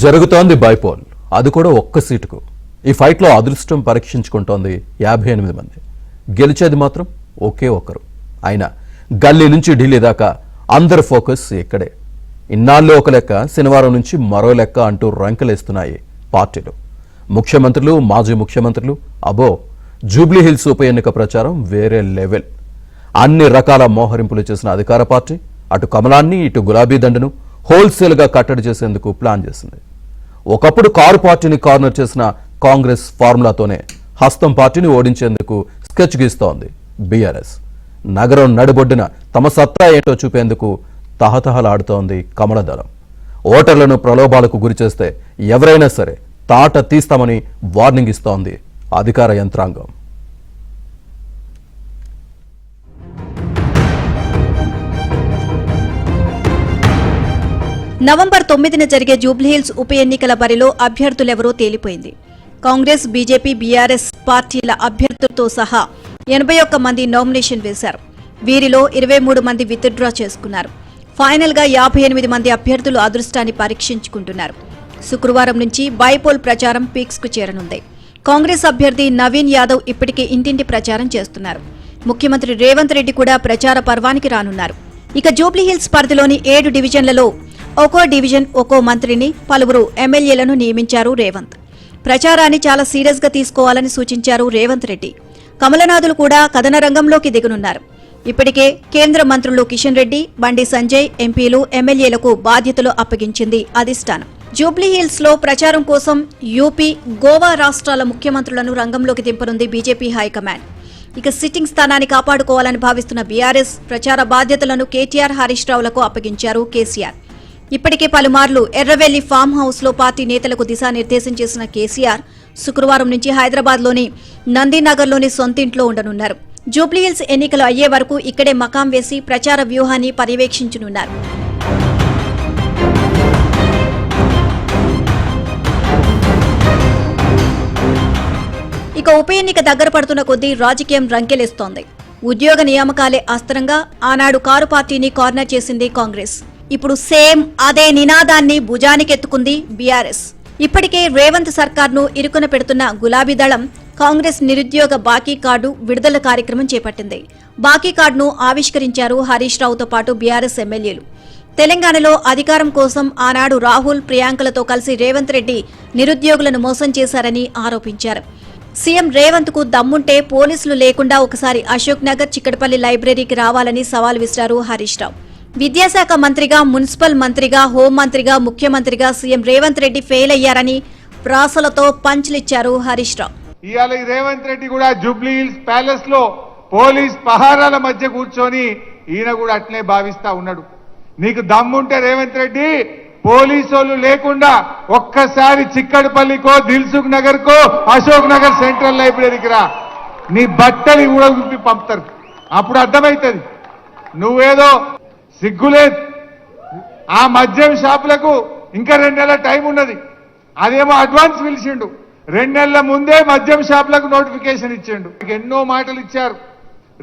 జరుగుతోంది బైపోల్, అది కూడా ఒక్క సీటుకు. ఈ ఫైట్లో అదృష్టం పరీక్షించుకుంటోంది 58 మంది. గెలిచేది మాత్రం ఒకే ఒక్కరు. అయినా గల్లీ నుంచి ఢిల్లీ దాకా అందరి ఫోకస్ ఇక్కడే. ఇన్నాళ్ళు ఒక లెక్క, శనివారం నుంచి మరో లెక్క అంటూ రంకెలేస్తున్నాయి పార్టీలు. ముఖ్యమంత్రులు, మాజీ ముఖ్యమంత్రులు, అబో జూబ్లీ హిల్స్ ఉప ఎన్నిక ప్రచారం వేరే లెవెల్. అన్ని రకాల మోహరింపులు చేసిన అధికార పార్టీ అటు కమలాన్ని ఇటు గులాబీ దండను హోల్సేల్గా కట్టడి చేసేందుకు ప్లాన్ చేసింది. ఒకప్పుడు కారు పార్టీని కార్నర్ చేసిన కాంగ్రెస్ ఫార్ములాతోనే హస్తం పార్టీని ఓడించేందుకు స్కెచ్ గీస్తోంది బీఆర్ఎస్. నగరం నడిబొడ్డున తమ సత్తా ఏంటో చూపేందుకు తహతహలాడుతోంది కమలదళం. ఓటర్లను ప్రలోభాలకు గురిచేస్తే ఎవరైనా సరే తాట తీస్తామని వార్నింగ్ ఇస్తోంది అధికార యంత్రాంగం. నవంబర్ 9న జరిగే జూబ్లీహిల్స్ ఉప ఎన్నికల బరిలో అభ్యర్థులెవరో తేలిపోయింది. కాంగ్రెస్, బీజేపీ, బీఆర్ఎస్ పార్టీల అభ్యర్థులతో సహా 81 మంది నామినేషన్ వేశారు. వీరిలో 23 మంది విత్డ్రా చేసుకున్నారు. ఫైనల్ గా 58 మంది అభ్యర్థులు అదృష్టాన్ని పరీక్షించుకుంటున్నారు. శుక్రవారం నుంచి బైపోల్ ప్రచారం పీక్స్ కు చేరనుంది. కాంగ్రెస్ అభ్యర్థి నవీన్ యాదవ్ ఇప్పటికే ఇంటింటి ప్రచారం చేస్తున్నారు. ముఖ్యమంత్రి రేవంత్ రెడ్డి కూడా ప్రచార పర్వానికి రానున్నారు. ఇక జూబ్లీహిల్స్ పరిధిలోని 7 డివిజన్లలో ఒక్కో డివిజన్ ఒక్కో మంత్రిని, పలువురు ఎమ్మెల్యేలను నియమించారు రేవంత్. ప్రచారాన్ని చాలా సీరియస్ గా తీసుకోవాలని సూచించారు రేవంత్ రెడ్డి. కమలనాథులు కూడా కథన రంగంలోకి దిగనున్నారు. ఇప్పటికే కేంద్ర మంత్రులు కిషన్ రెడ్డి, బండి సంజయ్, ఎంపీలు, ఎమ్మెల్యేలకు బాధ్యతలు అప్పగించింది అధిష్టానం. జూబ్లీహిల్స్ లో ప్రచారం కోసం యూపీ, గోవా రాష్ట్రాల ముఖ్యమంత్రులను రంగంలోకి దింపనుంది బీజేపీ హైకమాండ్. ఇక సిట్టింగ్ స్థానాన్ని కాపాడుకోవాలని భావిస్తున్న బీఆర్ఎస్ ప్రచార బాధ్యతలను కేటీఆర్, హరీష్ రావులకు అప్పగించారు కేసీఆర్. ఇప్పటికే పలుమార్లు ఎర్రవెల్లి ఫామ్ హౌస్ లో పార్టీ నేతలకు దిశానిర్దేశం చేసిన కేసీఆర్ శుక్రవారం నుంచి హైదరాబాద్లోని నందీనగర్లోని సొంతింట్లో ఉండనున్నారు. జూబ్లీహిల్స్ ఎన్నికలు అయ్యే వరకు ఇక్కడే మకాం వేసి ప్రచార వ్యూహాన్ని పర్యవేక్షించనున్నారు. ఇక ఉప ఎన్నిక దగ్గర పడుతున్న కొద్దీ రాజకీయం రంకెలేస్తోంది. ఉద్యోగ నియామకాలే అస్త్రంగా ఆనాడు కారు పార్టీని కార్నర్ చేసింది కాంగ్రెస్. ఇప్పుడు సేమ్ అదే నినాదాన్ని భుజానికెత్తుకుంది బీఆర్ఎస్. ఇప్పటికే రేవంత్ సర్కార్ను ఇరుకున పెడుతున్న గులాబీ దళం కాంగ్రెస్ నిరుద్యోగ బాకీ కార్డు విడుదల కార్యక్రమం చేపట్టింది. బాకీ కార్డును ఆవిష్కరించారు హరీష్ రావుతో పాటు బీఆర్ఎస్ ఎమ్మెల్యేలు. తెలంగాణలో అధికారం కోసం ఆనాడు రాహుల్, ప్రియాంకలతో కలిసి రేవంత్ రెడ్డి నిరుద్యోగులను మోసం చేశారని ఆరోపించారు. సీఎం రేవంత్ కు దమ్ముంటే పోలీసులు లేకుండా ఒకసారి అశోక్ నగర్, చిక్కడపల్లి లైబ్రరీకి రావాలని సవాల్ విసిరారు హరీష్ రావు. విద్యాశాఖ మంత్రిగా, మున్సిపల్ మంత్రిగా, హోంమంత్రిగా, ముఖ్యమంత్రిగా సీఎం రేవంత్ రెడ్డి ఫెయిల్ అయ్యారని ప్రాసలతో పంచ్లిచ్చారు హరీష్ రావు. ఇవాళ రేవంత్ రెడ్డి కూడా జూబ్లీహిల్స్ ప్యాలెస్ లో పోలీస్ పహారాల మధ్య కూర్చొని ఈయన కూడా అట్లే భావిస్తా ఉన్నాడు. నీకు దమ్ముంటే రేవంత్ రెడ్డి పోలీసు లేకుండా ఒక్కసారి చిక్కడపల్లికో, దిల్సుఖ్ నగర్ కో, అశోక్ నగర్ సెంట్రల్ లైబ్రరీకి రా, నీ బట్టలు కూడా చూపి పంపుతారు. అప్పుడు అర్థమవుతుంది నువ్వేదో సిగ్గులేదు. ఆ మద్యం షాపులకు ఇంకా 2 నెలల టైం ఉన్నది. అదేమో అడ్వాన్స్ పిలిచిండు. 2 నెలల ముందే మద్యం షాపులకు నోటిఫికేషన్ ఇచ్చిండు. ఎన్నో మాటలు ఇచ్చారు.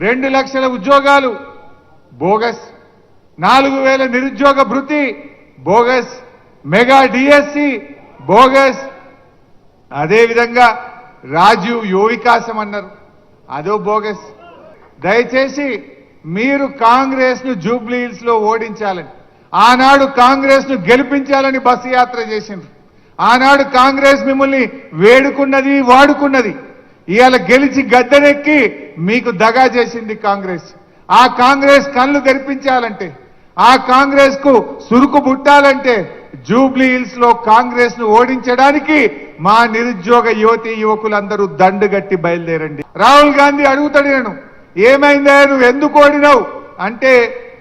2 లక్షల ఉద్యోగాలు బోగస్, 4,000 నిరుద్యోగ భృతి బోగస్, మెగా డిఎస్సి బోగస్, అదేవిధంగా రాజీవ్ యువ వికాసం అన్నారు, అదో బోగస్. దయచేసి మీరు కాంగ్రెస్ ను జూబ్లీహిల్స్ లో ఓడించాలని, ఆనాడు కాంగ్రెస్ ను గెలిపించాలని బస్సు యాత్ర చేసిండ్రు. ఆనాడు కాంగ్రెస్ మిమ్మల్ని వేడుకున్నది, వాడుకున్నది. ఇవాళ గెలిచి గద్దెనెక్కి మీకు దగా చేసింది కాంగ్రెస్. ఆ కాంగ్రెస్ కళ్ళు తెరిపించాలంటే, ఆ కాంగ్రెస్ కు సురుకు బుట్టాలంటే జూబ్లీహిల్స్ లో కాంగ్రెస్ ను ఓడించడానికి మా నిరుద్యోగ యువతి యువకులందరూ దండుగట్టి బయలుదేరండి. రాహుల్ గాంధీ అడుగుతాడు, నేను ఏమైందా, నువ్వు ఎందుకు ఓడినావు అంటే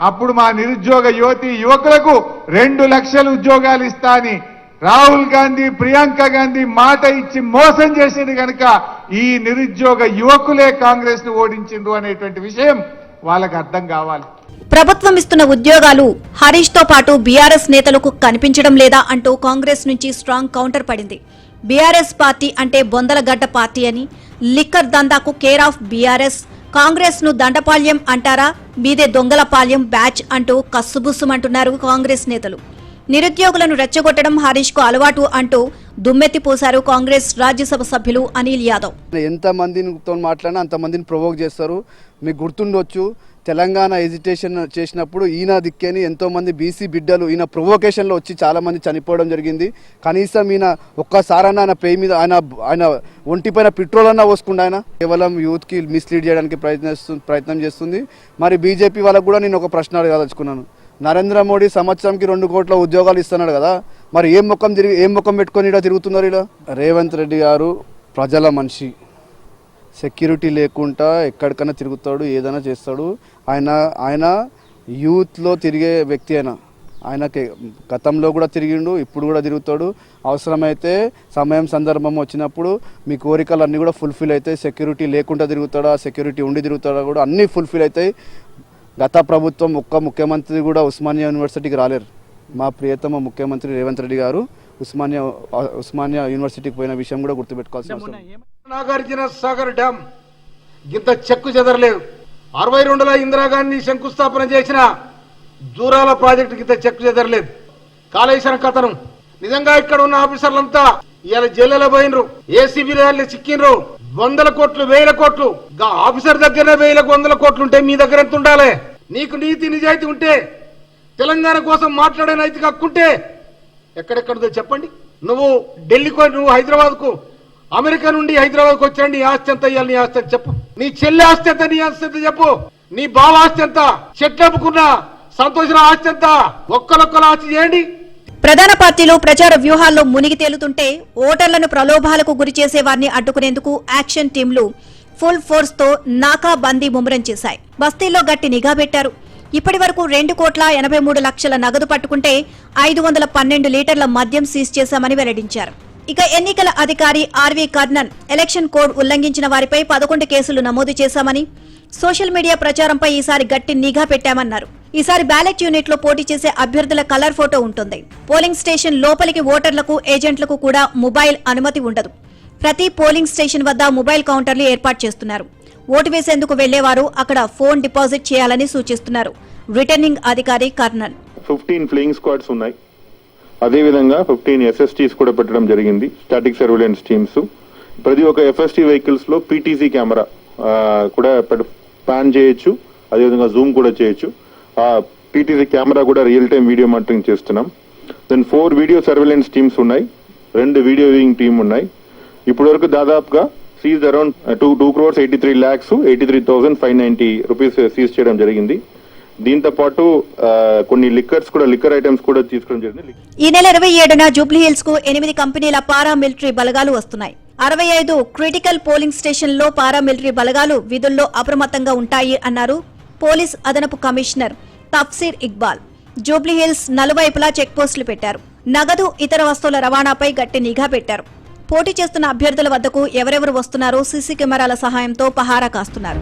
అప్పుడు మా నిరుద్యోగ యువతి యువకులకు 2 లక్షల ఉద్యోగాలు ఇస్తా అని రాహుల్ గాంధీ, ప్రియాంక గాంధీ మాట ఇచ్చి మోసం చేసింది కనుక ఈ నిరుద్యోగ యువకులే కాంగ్రెస్ ను ఓడించిండ్రు అనేటువంటి విషయం వాళ్ళకి అర్థం కావాలి. ప్రభుత్వం ఇస్తున్న ఉద్యోగాలు హరీష్ తో పాటు బీఆర్ఎస్ నేతలకు కనిపించడం లేదా అంటూ కాంగ్రెస్ నుంచి స్ట్రాంగ్ కౌంటర్ పడింది. బీఆర్ఎస్ పార్టీ అంటే బొందలగడ్డ పార్టీ అని, లిక్కర్ దందాకు కేర్ ఆఫ్ బీఆర్ఎస్, కాంగ్రెస్ ను దండపాల్యం అంటారా, మీదే దొంగలపాల్యం బ్యాచ్ అంటూ కస్సుబుస్సుమంటున్నారు కాంగ్రెస్ నేతలు. నిరుద్యోగులను రెచ్చగొట్టడం హరీష్ కు అలవాటు అంటూ దుమ్మెత్తిపోశారు కాంగ్రెస్ రాజ్యసభ సభ్యులు అనిల్ యాదవ్. ఎంత మందితో మాట్లాడినా అంతమందిని ప్రొవోక్ చేస్తారు. మీకు గుర్తుండొచ్చు, తెలంగాణ ఎజిటేషన్ చేసినప్పుడు ఈయన దిక్కేని ఎంతోమంది బీసీ బిడ్డలు ఈయన ప్రొవోకేషన్లో వచ్చి చాలామంది చనిపోవడం జరిగింది. కనీసం ఈయన ఒక్కసారన్నా ఆయన పేయి మీద ఆయన ఒంటిపైన పెట్రోల్ అన్నా పోసుకుండా ఆయన కేవలం యూత్కి మిస్లీడ్ చేయడానికి ప్రయత్నం చేస్తుంది. మరి బీజేపీ వాళ్ళకు కూడా నేను ఒక ప్రశ్న అడగదలుచుకున్నాను. నరేంద్ర మోడీ సంవత్సరంకి 2 కోట్ల ఉద్యోగాలు ఇస్తున్నాడు కదా, మరి ఏం ముఖం పెట్టుకొని ఇలా తిరుగుతున్నారు? ఇలా రేవంత్ రెడ్డి గారు ప్రజల మనిషి, సెక్యూరిటీ లేకుండా ఎక్కడికైనా తిరుగుతాడు, ఏదైనా చేస్తాడు. ఆయన యూత్లో తిరిగే వ్యక్తి. ఆయనకి గతంలో కూడా తిరిగిండు, ఇప్పుడు కూడా తిరుగుతాడు. అవసరమైతే సమయం సందర్భం వచ్చినప్పుడు మీ కోరికలు అన్నీ కూడా ఫుల్ఫిల్ అవుతాయి. సెక్యూరిటీ లేకుండా తిరుగుతాడా, సెక్యూరిటీ ఉండి తిరుగుతాడా కూడా అన్నీ ఫుల్ఫిల్ అవుతాయి. గత ప్రభుత్వం ఒక్క ముఖ్యమంత్రి కూడా ఉస్మానియా యూనివర్సిటీకి రాలేరు. మా ప్రియతమ ముఖ్యమంత్రి రేవంత్ రెడ్డి గారు ఉస్మానియా యూనివర్సిటీకి పోయిన విషయం కూడా గుర్తుపెట్టుకోవాల్సిన అవసరం. నాగార్జున సాగర్ డ్యామ్ ఇంత చెక్కు చెదరలేదు. 62లో ఇందిరాగాంధీ శంకుస్థాపన చేసిన జూరాల ప్రాజెక్టు ఇంత చెక్కు చెదరలేదు. కాళేశ్వరం కథనం నిజంగా ఇక్కడ ఉన్న ఆఫీసర్లంతా ఇవాళ జైల్లో పోయినరు, ఏసీబీ చిక్కినరు. 100 కోట్లు 1000 కోట్లు ఆఫీసర్ దగ్గరనే 1000 కోట్లు ఉంటే మీ దగ్గర ఎంత ఉండాలి? నీకు నీతి నిజాయితీ ఉంటే, తెలంగాణ కోసం మాట్లాడే నైతిక హక్కు ఉంటే ఎక్కడెక్కడదో చెప్పండి. నువ్వు ఢిల్లీకో, నువ్వు హైదరాబాద్కు, అమెరికా నుండి హైదరాబాద్కు వచ్చాడు, నీ ఆస్తి ఎంత ఇవ్వాలి, నీ ఆస్తి ఎంత చెప్పు. నీ చెల్లి ఆస్తి ఎంత, నీ ఆస్తి ఎంత చెప్పు. నీ బావ ఆస్తి ఎంత, చెట్లప్పుకున్న సంతోషరావు ఆస్తి ఎంత, ఒక్కరొక్కరు ఆస్తి చేయండి. ప్రధాన పార్టీలు ప్రచార వ్యూహాల్లో మునిగి తేలుతుంటే ఓటర్లను ప్రలోభాలకు గురి చేసే వారిని అడ్డుకునేందుకు యాక్షన్ టీంలు ఫుల్ ఫోర్స్ తో నాకాబందీ ముమ్మరం చేశాయి. బస్తీల్లో గట్టి నిఘా పెట్టారు. ఇప్పటి వరకు 2,83,00,000 నగదు పట్టుకుంటే 512 లీటర్ల మద్యం సీజ్ చేశామని వెల్లడించారు. ఇక ఎన్నికల అధికారి ఆర్వీ కర్ణన్ ఎలక్షన్ కోడ్ ఉల్లంఘించిన వారిపై 11 కేసులు నమోదు చేశామని, సోషల్ మీడియా ప్రచారంపై ఈసారి గట్టి నిఘా పెట్టామన్నారు. ఈసారి బ్యాలెట్ యూనిట్ లో పోటీ చేసే అభ్యర్థుల కలర్ ఫోటో ఉంటుంది. పోలింగ్ స్టేషన్ లోపలికి ఓటర్లకు, ఏజెంట్లకు కూడా మొబైల్ అనుమతి ఉండదు. ప్రతి పోలింగ్ స్టేషన్ వద్ద మొబైల్ కౌంటర్లు ఏర్పాటు చేస్తున్నారు. ఓటు వేసేందుకు వెళ్లేవారు అక్కడ ఫోన్ డిపాజిట్ చేయాలని సూచిస్తున్నారు రిటర్నింగ్ అధికారి కర్ణన్. 15 ఫ్లయింగ్ స్క్వాడ్స్ ఉన్నాయి. అదేవిధంగా 15 ఎస్ఎస్టీస్ కూడా పెట్టడం జరిగింది, స్టాటిక్ సర్వేలెన్స్ టీమ్స్. ప్రతి ఒక్క ఎఫ్ఎస్టీ వెహికల్స్ లో పీటీసీ కెమెరా కూడా ప్యాన్ చేయొచ్చు, అదేవిధంగా జూమ్ కూడా చేయొచ్చు. ఆ పీటీసీ కెమెరా కూడా రియల్ టైం వీడియో మానిటరింగ్ చేస్తున్నాం. దెన్ 4 వీడియో సర్వేలెన్స్ టీమ్స్ ఉన్నాయి, 2 వీడియో వ్యూయింగ్ టీమ్ ఉన్నాయి. ఇప్పటి వరకు దాదాపుగా సీజ్ అరౌండ్ 2,83,83,590 రూపీస్ సీజ్ చేయడం జరిగింది. దీంతో పాటు కొన్ని లిక్కర్ ఐటమ్స్ కూడా తీసుకోవడం జరిగింది. ఈ నెల 27న జూబ్లీహిల్స్ కు 8 కంపెనీల పారామిలిటరీ బలగాలు వస్తున్నాయి. 65 క్రిటికల్ పోలింగ్ స్టేషన్లో పారామిలిటరీ బలగాలు విధుల్లో అప్రమత్తంగా ఉంటాయి అన్నారు పోలీస్ అదనపు కమిషనర్ తఫ్సీర్ ఇక్బాల్. జూబ్లీహిల్స్ నలువైపులా చెక్పోస్టులు పెట్టారు. నగదు, ఇతర వస్తువుల రవాణాపై గట్టి నిఘా పెట్టారు. పోటీ చేస్తున్న అభ్యర్థుల వద్దకు ఎవరెవరు వస్తున్నారో సీసీ కెమెరాల సహాయంతో పహారా కాస్తున్నారు.